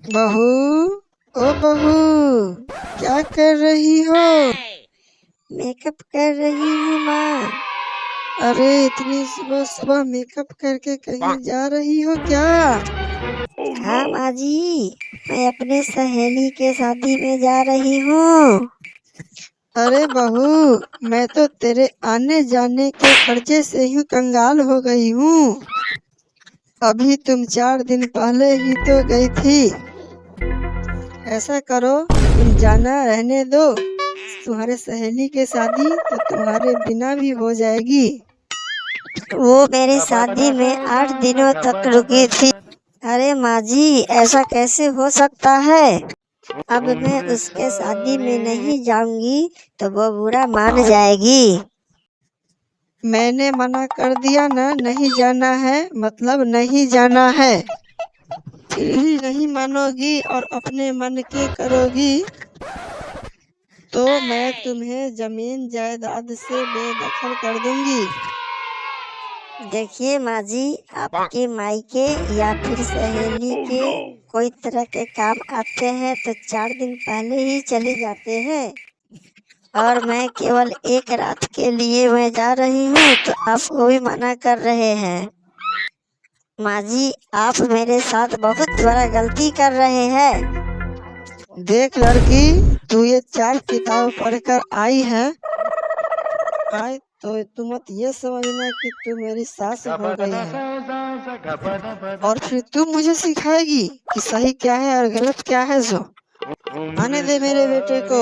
बहू, ओ बहू, क्या कर रही हो? मेकअप कर रही हूँ माँ। अरे इतनी सुबह सुबह मेकअप करके कहीं जा रही हो क्या? हाँ माँ जी, मैं अपने सहेली के शादी में जा रही हूँ। अरे बहू, मैं तो तेरे आने जाने के खर्चे से ही कंगाल हो गई हूँ। अभी तुम 4 दिन पहले ही तो गई थी। ऐसा करो, तुम जाना रहने दो। तुम्हारे सहेली की शादी तो तुम्हारे बिना भी हो जाएगी। वो मेरी शादी में 8 दिनों तक रुकी थी। अरे माँ जी, ऐसा कैसे हो सकता है? अब मैं उसके शादी में नहीं जाऊंगी तो वो बुरा मान जाएगी। मैंने मना कर दिया ना, नहीं जाना है मतलब नहीं जाना है। फिर भी नहीं मानोगी और अपने मन के करोगी तो मैं तुम्हें जमीन जायदाद से बेदखल कर दूंगी। देखिए माँ जी, आपके मायके या फिर सहेली के कोई तरह के काम आते हैं तो 4 दिन पहले ही चले जाते हैं, और मैं केवल एक रात के लिए मैं जा रही हूँ तो आप वो भी मना कर रहे हैं। माँ जी, आप मेरे साथ बहुत बड़ा गलती कर रहे हैं। देख लड़की, तू ये 4 किताब पढ़कर आई है। आए तो तू मत ये समझना कि तू मेरी सास हो गई है और फिर तू मुझे सिखाएगी कि सही क्या है और गलत क्या है। आने दे मेरे बेटे को,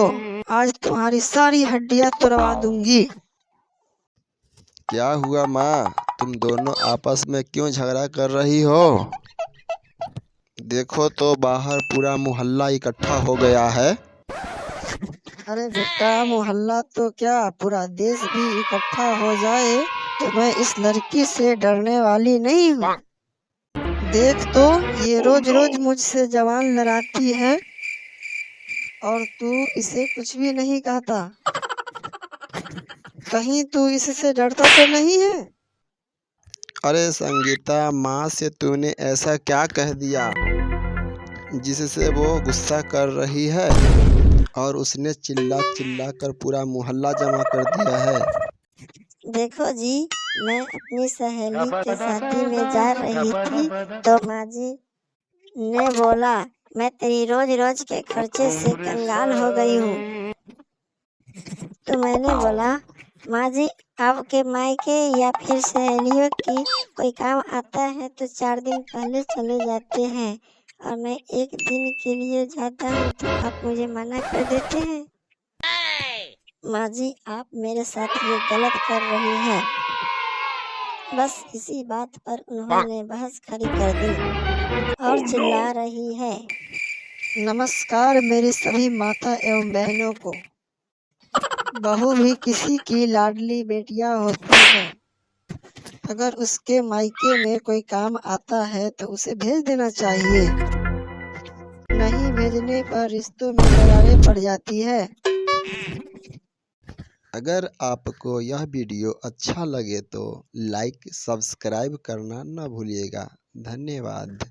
आज तुम्हारी सारी हड्डियां तोड़वा दूंगी। क्या हुआ माँ? तुम दोनों आपस में क्यों झगड़ा कर रही हो? देखो तो बाहर पूरा मोहल्ला इकट्ठा हो गया है। अरे बेटा, मोहल्ला तो क्या पूरा देश भी इकट्ठा हो जाए तो मैं इस लड़की से डरने वाली नहीं हूँ। देख तो, ये रोज रोज मुझसे जवान लड़ाती है और तू इसे कुछ भी नहीं कहता। कहीं तू इससे डरता तो नहीं है? अरे संगीता, माँ से तूने ऐसा क्या कह दिया जिससे वो गुस्सा कर रही है और उसने चिल्ला चिल्ला कर पूरा मोहल्ला जमा कर दिया है? देखो जी, मैं अपनी सहेली के शादी में जा रही थी तो माँ जी ने बोला, मैं तेरी रोज रोज के खर्चे से कंगाल हो गई हूँ। तो मैंने बोला, माँ जी, आपके मायके या फिर सहेलियों की कोई काम आता है तो 4 दिन पहले चले जाते हैं, और मैं एक दिन के लिए जाता हूँ तो आप मुझे मना कर देते हैं। माँ जी, आप मेरे साथ ये गलत कर रही हैं। बस इसी बात पर उन्होंने बहस खड़ी कर दी और चिल्ला रही है। नमस्कार मेरी सभी माता एवं बहनों को। बहू भी किसी की लाडली बेटियां होती है। अगर उसके मायके में कोई काम आता है तो उसे भेज देना चाहिए। नहीं भेजने पर रिश्तों में दरारें पड़ जाती है। अगर आपको यह वीडियो अच्छा लगे तो लाइक सब्सक्राइब करना न भूलिएगा। धन्यवाद।